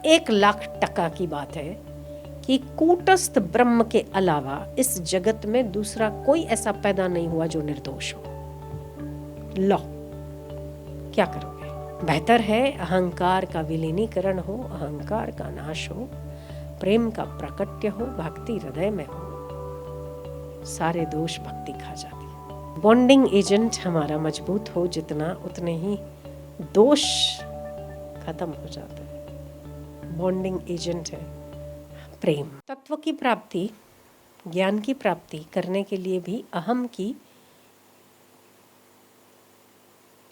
1,00,000 की बात है कि कूटस्थ ब्रह्म के अलावा इस जगत में दूसरा कोई ऐसा पैदा नहीं हुआ जो निर्दोष हो। लो, क्या करोगे? बेहतर है अहंकार का विलीनीकरण हो, अहंकार का नाश हो, प्रेम का प्राकट्य हो, भक्ति हृदय में हो, सारे दोष भक्ति खा जाती है। बॉन्डिंग एजेंट हमारा मजबूत हो जितना, उतने ही दोष खत्म हो जाते हैं। बॉन्डिंग एजेंट है प्रेम। तत्व की प्राप्ति, ज्ञान की प्राप्ति करने के लिए भी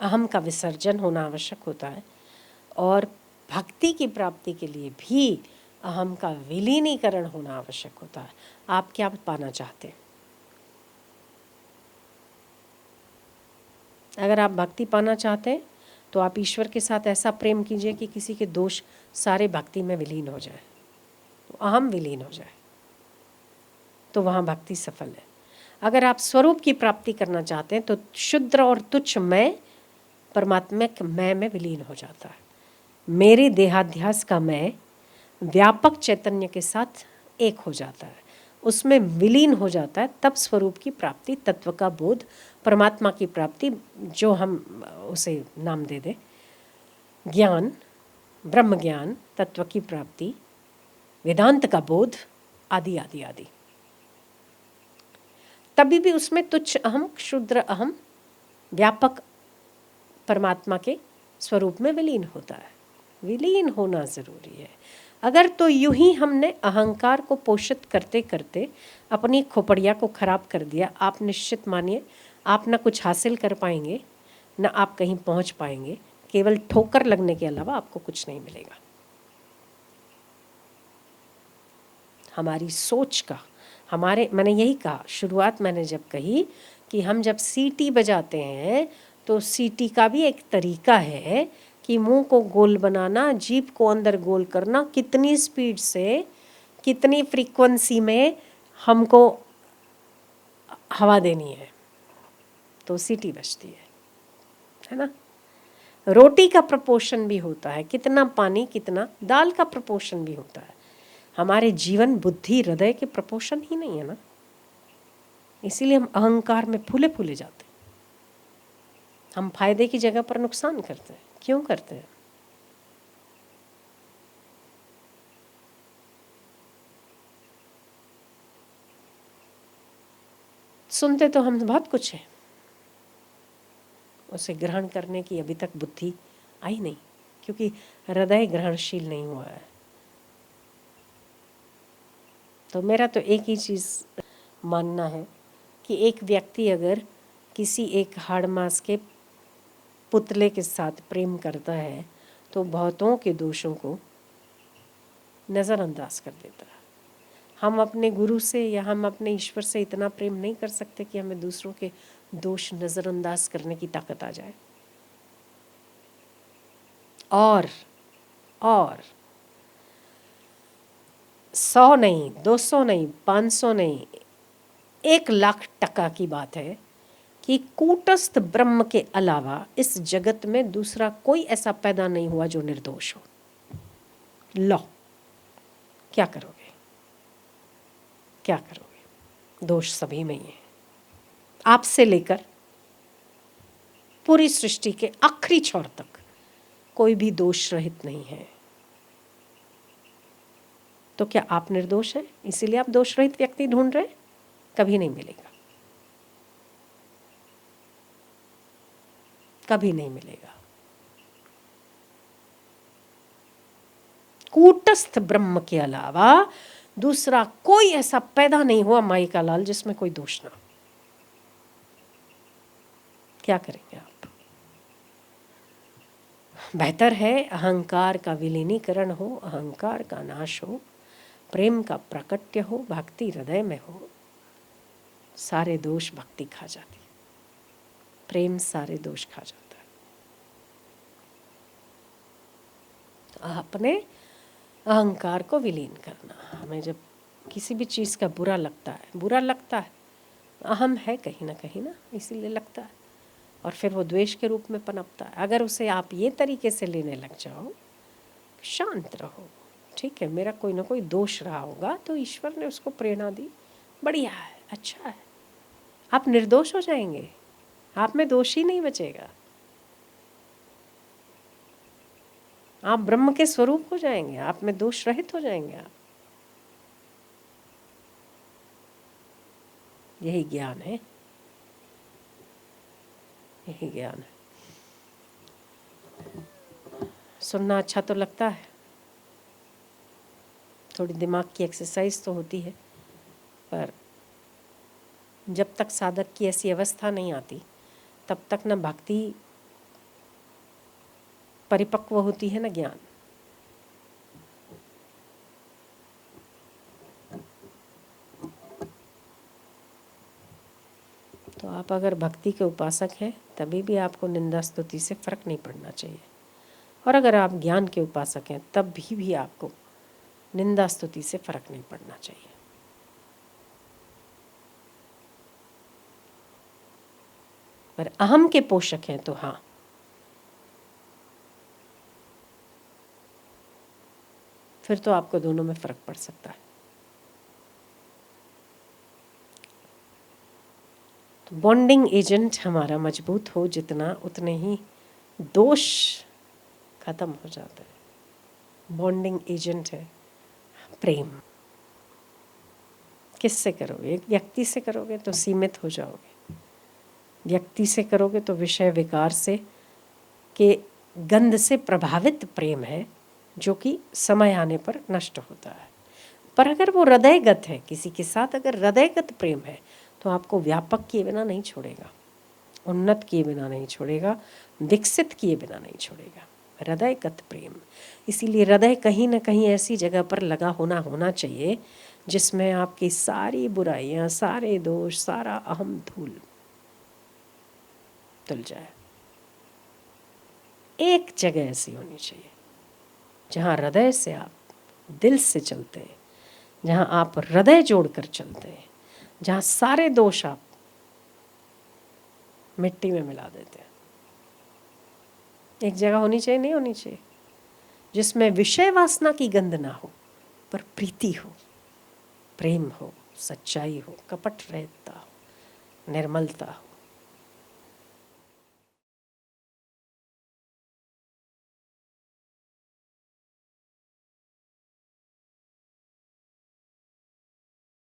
अहम का विसर्जन होना आवश्यक होता है, और भक्ति की प्राप्ति के लिए भी अहम का विलीनीकरण होना आवश्यक होता है। आप क्या पाना चाहते हैं? अगर आप भक्ति पाना चाहते हैं तो आप ईश्वर के साथ ऐसा प्रेम कीजिए कि किसी के दोष सारे भक्ति में विलीन हो जाए, तो अहम विलीन हो जाए, तो वहाँ भक्ति सफल है। अगर आप स्वरूप की प्राप्ति करना चाहते हैं तो शुद्र और तुच्छ मैं परमात्मिक मैं में विलीन हो जाता है। मेरे देहाध्यास का मैं व्यापक चैतन्य के साथ एक हो जाता है, उसमें विलीन हो जाता है। तब स्वरूप की प्राप्ति, तत्व का बोध, परमात्मा की प्राप्ति, जो हम उसे नाम दे दें, ज्ञान, ब्रह्म ज्ञान, तत्व की प्राप्ति, वेदांत का बोध, आदि आदि आदि। तभी भी उसमें तुच्छ अहम, क्षुद्र अहम व्यापक परमात्मा के स्वरूप में विलीन होता है। विलीन होना जरूरी है। अगर तो यूं ही हमने अहंकार को पोषित करते करते अपनी खोपड़िया को खराब कर दिया, आप निश्चित मानिए आप ना कुछ हासिल कर पाएंगे, ना आप कहीं पहुंच पाएंगे। केवल ठोकर लगने के अलावा आपको कुछ नहीं मिलेगा। हमारी सोच का, मैंने यही कहा शुरुआत मैंने जब कही कि हम जब सीटी बजाते हैं तो सीटी का भी एक तरीका है कि मुंह को गोल बनाना, जीभ को अंदर गोल करना, कितनी स्पीड से, कितनी फ्रीक्वेंसी में हमको हवा देनी है, तो सीटी बजती है ना। रोटी का प्रपोर्शन भी होता है, कितना पानी कितना दाल का प्रपोर्शन भी होता है। हमारे जीवन, बुद्धि, हृदय के प्रपोर्शन ही नहीं है ना, इसीलिए हम अहंकार में फूले फूले जाते हैं। हम फायदे की जगह पर नुकसान करते हैं। क्यों करते हैं? सुनते तो हम बहुत कुछ है, उसे ग्रहण करने की अभी तक बुद्धि आई नहीं, क्योंकि हृदय ग्रहणशील नहीं हुआ है। तो मेरा तो एक ही चीज़ मानना है कि एक व्यक्ति अगर किसी एक हाड़ मांस के पुतले के साथ प्रेम करता है तो बहुतों के दोषों को नज़रअंदाज कर देता है। हम अपने गुरु से या हम अपने ईश्वर से इतना प्रेम नहीं कर सकते कि हमें दूसरों के दोष नज़रअंदाज करने की ताकत आ जाए। और 100 नहीं, 200 नहीं, 500 नहीं, 1,00,000 की बात है कि कूटस्थ ब्रह्म के अलावा इस जगत में दूसरा कोई ऐसा पैदा नहीं हुआ जो निर्दोष हो। लो, क्या करोगे? क्या करोगे? दोष सभी में ही है। आपसे लेकर पूरी सृष्टि के आखिरी छोर तक कोई भी दोष रहित नहीं है। तो क्या आप निर्दोष हैं? इसीलिए आप दोष रहित व्यक्ति ढूंढ रहे हैं? कभी नहीं मिलेगा, कभी नहीं मिलेगा। कूटस्थ ब्रह्म के अलावा दूसरा कोई ऐसा पैदा नहीं हुआ माई का लाल जिसमें कोई दोष ना। क्या करेंगे आप? बेहतर है अहंकार का विलीनीकरण हो, अहंकार का नाश हो, प्रेम का प्राकट्य हो, भक्ति हृदय में हो, सारे दोष भक्ति खा जाती है। प्रेम सारे दोष खा जाता है। अपने अहंकार को विलीन करना। हमें जब किसी भी चीज़ का बुरा लगता है, अहम है कहीं ना, इसीलिए लगता है, और फिर वो द्वेष के रूप में पनपता है। अगर उसे आप ये तरीके से लेने लग जाओ शांत रहो। ठीक है, मेरा कोई ना कोई दोष रहा होगा तो ईश्वर ने उसको प्रेरणा दी, बढ़िया है, अच्छा है। आप निर्दोष हो जाएंगे, आप में दोष ही नहीं बचेगा, आप ब्रह्म के स्वरूप हो जाएंगे, आप में दोष रहित हो जाएंगे आप। यही ज्ञान है, यही ज्ञान है। सुनना अच्छा तो लगता है, थोड़ी दिमाग की एक्सरसाइज तो होती है, पर जब तक साधक की ऐसी अवस्था नहीं आती तब तक न भक्ति परिपक्व होती है, न ज्ञान। तो आप अगर भक्ति के उपासक हैं तभी भी आपको निंदा स्तुति से फर्क नहीं पड़ना चाहिए, और अगर आप ज्ञान के उपासक हैं तब भी आपको निंदा स्तुति से फर्क नहीं पड़ना चाहिए। पर अहम के पोषक हैं तो हाँ, फिर तो आपको दोनों में फर्क पड़ सकता है। तो बॉन्डिंग एजेंट हमारा मजबूत हो जितना, उतने ही दोष खत्म हो जाता है। बॉन्डिंग एजेंट है प्रेम। किससे करोगे? एक व्यक्ति से करोगे तो सीमित हो जाओगे, व्यक्ति से करोगे तो विषय विकार से के गंध से प्रभावित प्रेम है, जो कि समय आने पर नष्ट होता है। पर अगर वो हृदयगत है, किसी के साथ अगर हृदयगत प्रेम है तो आपको व्यापक किए बिना नहीं छोड़ेगा, उन्नत किए बिना नहीं छोड़ेगा, विकसित किए बिना नहीं छोड़ेगा। हृदयगत प्रेम, इसीलिए हृदय कहीं ना कहीं ऐसी जगह पर लगा होना चाहिए जिसमें आपकी सारी बुराइयां, सारे दोष, सारा अहम धूल धुल जाए। एक जगह ऐसी होनी चाहिए जहाँ हृदय से आप दिल से चलते हैं, जहाँ आप हृदय जोड़कर चलते हैं, जहाँ सारे दोष आप मिट्टी में मिला देते हैं। एक जगह होनी चाहिए, नहीं होनी चाहिए, जिसमें विषय वासना की गंध ना हो पर प्रीति हो, प्रेम हो, सच्चाई हो, कपट रहता हो, निर्मलता हो।